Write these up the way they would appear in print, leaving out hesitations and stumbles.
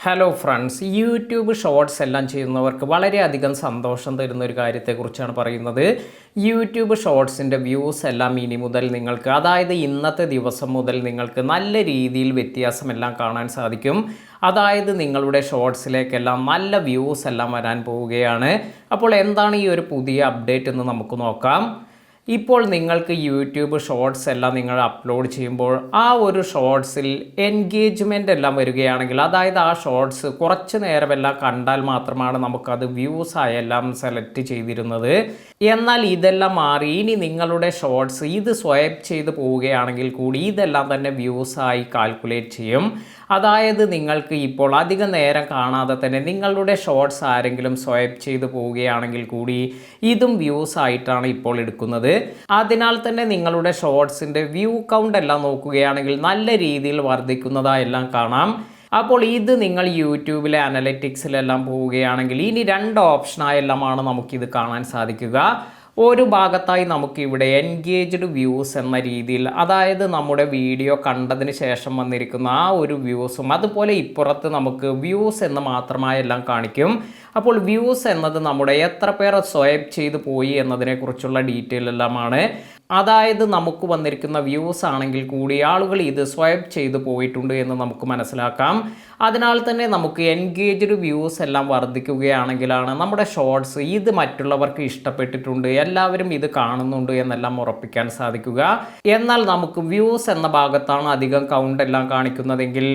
Hello friends, YouTube shorts എല്ലാം ചെയ്യുന്നവർക്ക് വളരെയധികം സന്തോഷം തരുന്ന ഒരു കാര്യത്തെക്കുറിച്ചാണ് പറയുന്നത്. യൂട്യൂബ് ഷോർട്സിൻ്റെ വ്യൂസ് എല്ലാം ഇനി മുതൽ നിങ്ങൾക്ക്, അതായത് ഇന്നത്തെ ദിവസം മുതൽ നിങ്ങൾക്ക് നല്ല രീതിയിൽ വ്യത്യാസമെല്ലാം കാണാൻ സാധിക്കും. അതായത് നിങ്ങളുടെ ഷോർട്സിലേക്കെല്ലാം നല്ല വ്യൂസ് എല്ലാം വരാൻ പോവുകയാണ്. അപ്പോൾ എന്താണ് ഈ ഒരു പുതിയ അപ്ഡേറ്റ് എന്ന് നമുക്ക് നോക്കാം. ഇപ്പോൾ നിങ്ങൾക്ക് യൂട്യൂബ് ഷോർട്സ് എല്ലാം നിങ്ങൾ അപ്ലോഡ് ചെയ്യുമ്പോൾ ആ ഒരു ഷോർട്സിൽ എൻഗേജ്മെൻ്റ് എല്ലാം വരികയാണെങ്കിൽ, അതായത് ആ ഷോർട്സ് കുറച്ച് നേരമെല്ലാം കണ്ടാൽ മാത്രമാണ് നമുക്കത് വ്യൂസ് ആയെല്ലാം സെലക്ട് ചെയ്തിരുന്നത്. എന്നാൽ ഇതെല്ലാം മാറി ഇനി നിങ്ങളുടെ ഷോർട്സ് ഇത് സ്വൈപ്പ് ചെയ്ത് പോവുകയാണെങ്കിൽ കൂടി ഇതെല്ലാം തന്നെ വ്യൂസായി കാൽക്കുലേറ്റ് ചെയ്യും. അതായത് നിങ്ങൾക്ക് ഇപ്പോൾ അധിക നേരം കാണാതെ തന്നെ നിങ്ങളുടെ ഷോർട്സ് ആരെങ്കിലും സ്വൈപ്പ് ചെയ്ത് പോവുകയാണെങ്കിൽ കൂടി ഇതും വ്യൂസ് ആയിട്ടാണ് ഇപ്പോൾ എടുക്കുന്നത്. അതിനാൽ തന്നെ നിങ്ങളുടെ ഷോർട്സിൻ്റെ വ്യൂ കൗണ്ട് എല്ലാം നോക്കുകയാണെങ്കിൽ നല്ല രീതിയിൽ വർദ്ധിക്കുന്നതായെല്ലാം കാണാം. അപ്പോൾ ഇത് നിങ്ങൾ യൂട്യൂബിലെ അനലറ്റിക്സിലെല്ലാം പോവുകയാണെങ്കിൽ ഇനി രണ്ട് ഓപ്ഷനായെല്ലാമാണ് നമുക്കിത് കാണാൻ സാധിക്കുക. ഒരു ഭാഗത്തായി നമുക്കിവിടെ എൻഗേജ്ഡ് വ്യൂസ് എന്ന രീതിയിൽ, അതായത് നമ്മുടെ വീഡിയോ കണ്ടതിന് ശേഷം വന്നിരിക്കുന്ന ആ ഒരു വ്യൂസും, അതുപോലെ ഇപ്പുറത്ത് നമുക്ക് വ്യൂസ് എന്ന് മാത്രമായെല്ലാം കാണിക്കും. അപ്പോൾ വ്യൂസ് എന്നത് നമ്മുടെ എത്ര പേർ സ്വൈപ്പ് ചെയ്ത് പോയി എന്നതിനെക്കുറിച്ചുള്ള ഡീറ്റെയിൽ എല്ലാമാണ്. അതായത് നമുക്ക് വന്നിരിക്കുന്ന വ്യൂസ് ആണെങ്കിൽ കൂടി ആളുകൾ ഇത് സ്വൈപ്പ് ചെയ്ത് പോയിട്ടുണ്ട് എന്ന് നമുക്ക് മനസ്സിലാക്കാം. അതിനാൽ തന്നെ നമുക്ക് എൻഗേജ്ഡ് വ്യൂസ് എല്ലാം വർദ്ധിക്കുകയാണെങ്കിലാണ് നമ്മുടെ ഷോർട്സ് ഇത് മറ്റുള്ളവർക്ക് ഇഷ്ടപ്പെട്ടിട്ടുണ്ട്, എല്ലാവരും ഇത് കാണുന്നുണ്ട് എന്നെല്ലാം ഉറപ്പിക്കാൻ സാധിക്കുക. എന്നാൽ നമുക്ക് വ്യൂസ് എന്ന ഭാഗത്താണ് അധികം കൗണ്ട് എല്ലാം കാണിക്കുന്നതെങ്കിൽ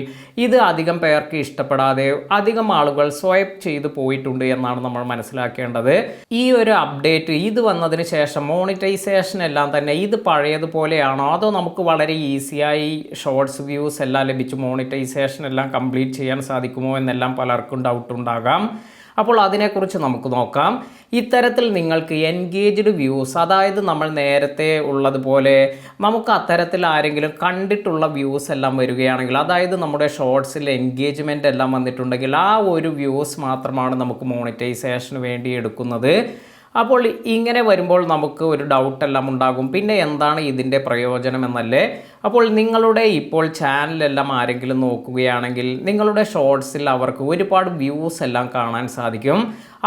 ഇത് അധികം പേർക്ക് ഇഷ്ടപ്പെടാതെ അധികം ആളുകൾ സ്വൈപ്പ് ചെയ്ത് പോയിട്ടുണ്ട് എന്നാണ് നമ്മൾ മനസ്സിലാക്കേണ്ടത്. ഈ ഒരു അപ്ഡേറ്റ് ഇത് വന്നതിന് ശേഷം മോണിറ്റൈസേഷൻ എല്ലാം തന്നെ ഇത് പഴയതുപോലെയാണോ, അതോ നമുക്ക് വളരെ ഈസിയായി ഷോർട്സ് വ്യൂസ് എല്ലാം ലഭിച്ച് മോണിറ്റൈസേഷൻ എല്ലാം കംപ്ലീറ്റ് ചെയ്യാൻ സാധിക്കുമോ എന്നെല്ലാം പലർക്കും ഡൗട്ട് ഉണ്ടാകാം. അപ്പോൾ അതിനെക്കുറിച്ച് നമുക്ക് നോക്കാം. ഇത്തരത്തിൽ നിങ്ങൾക്ക് എൻഗേജ്ഡ് വ്യൂസ്, അതായത് നമ്മൾ നേരത്തെ ഉള്ളതുപോലെ നമുക്ക് അത്തരത്തിൽ ആരെങ്കിലും കണ്ടിട്ടുള്ള വ്യൂസ് എല്ലാം വരികയാണെങ്കിൽ, അതായത് നമ്മുടെ ഷോർട്സിൽ എൻഗേജ്മെൻ്റ് എല്ലാം വന്നിട്ടുണ്ടെങ്കിൽ ആ ഒരു വ്യൂസ് മാത്രമാണ് നമുക്ക് മോണിറ്റൈസേഷന് വേണ്ടി എടുക്കുന്നത്. അപ്പോൾ ഇങ്ങനെ വരുമ്പോൾ നമുക്ക് ഒരു ഡൗട്ടെല്ലാം ഉണ്ടാകും, പിന്നെ എന്താണ് ഇതിൻ്റെ പ്രയോജനം എന്നല്ലേ. അപ്പോൾ നിങ്ങളുടെ ഇപ്പോൾ ചാനലെല്ലാം ആരെങ്കിലും നോക്കുകയാണെങ്കിൽ നിങ്ങളുടെ ഷോർട്സിൽ അവർക്ക് ഒരുപാട് വ്യൂസ് എല്ലാം കാണാൻ സാധിക്കും.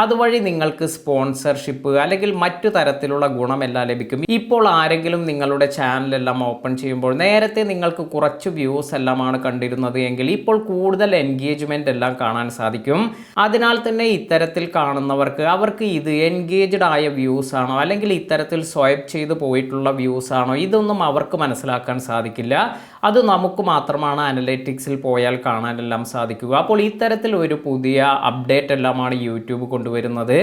അതുവഴി നിങ്ങൾക്ക് സ്പോൺസർഷിപ്പ് അല്ലെങ്കിൽ മറ്റു തരത്തിലുള്ള ഗുണമെല്ലാം ലഭിക്കും. ഇപ്പോൾ ആരെങ്കിലും നിങ്ങളുടെ ചാനലെല്ലാം ഓപ്പൺ ചെയ്യുമ്പോൾ നേരത്തെ നിങ്ങൾക്ക് കുറച്ച് വ്യൂസ് എല്ലാമാണ് കണ്ടിരുന്നത് എങ്കിൽ ഇപ്പോൾ കൂടുതൽ എൻഗേജ്മെൻ്റ് എല്ലാം കാണാൻ സാധിക്കും. അതിനാൽ തന്നെ ഇത്തരത്തിൽ കാണുന്നവർക്ക് അവർക്ക് ഇത് എൻഗേജ്ഡ് ആയ വ്യൂസ് ആണോ അല്ലെങ്കിൽ ഇത്തരത്തിൽ സ്വൈപ്പ് ചെയ്ത് പോയിട്ടുള്ള വ്യൂസ് ആണോ, ഇതൊന്നും അവർക്ക് മനസ്സിലാക്കാൻ സാധിക്കില്ല. അത് നമുക്ക് മാത്രമാണ് അനലറ്റിക്സിൽ പോയാൽ കാണാനെല്ലാം സാധിക്കുക. അപ്പോൾ ഇത്തരത്തിൽ ഒരു പുതിയ അപ്ഡേറ്റ് എല്ലാമാണ് യൂട്യൂബ് കൊണ്ടുവരുന്നത്.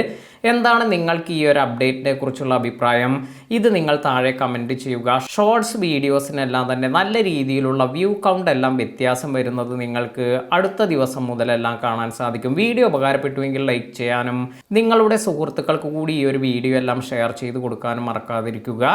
എന്താണ് നിങ്ങൾക്ക് ഈ ഒരു അപ്ഡേറ്റിനെ കുറിച്ചുള്ള അഭിപ്രായം? ഇത് നിങ്ങൾ താഴെ കമൻറ്റ് ചെയ്യുക. ഷോർട്സ് വീഡിയോസിനെല്ലാം തന്നെ നല്ല രീതിയിലുള്ള വ്യൂ കൗണ്ട് എല്ലാം വ്യത്യാസം വരുന്നത് നിങ്ങൾക്ക് അടുത്ത ദിവസം മുതലെല്ലാം കാണാൻ സാധിക്കും. വീഡിയോ ഉപകാരപ്പെട്ടുവെങ്കിൽ ലൈക്ക് ചെയ്യാനും നിങ്ങളുടെ സുഹൃത്തുക്കൾക്ക് കൂടി ഈ ഒരു വീഡിയോ എല്ലാം ഷെയർ ചെയ്ത് കൊടുക്കാനും മറക്കാതിരിക്കുക.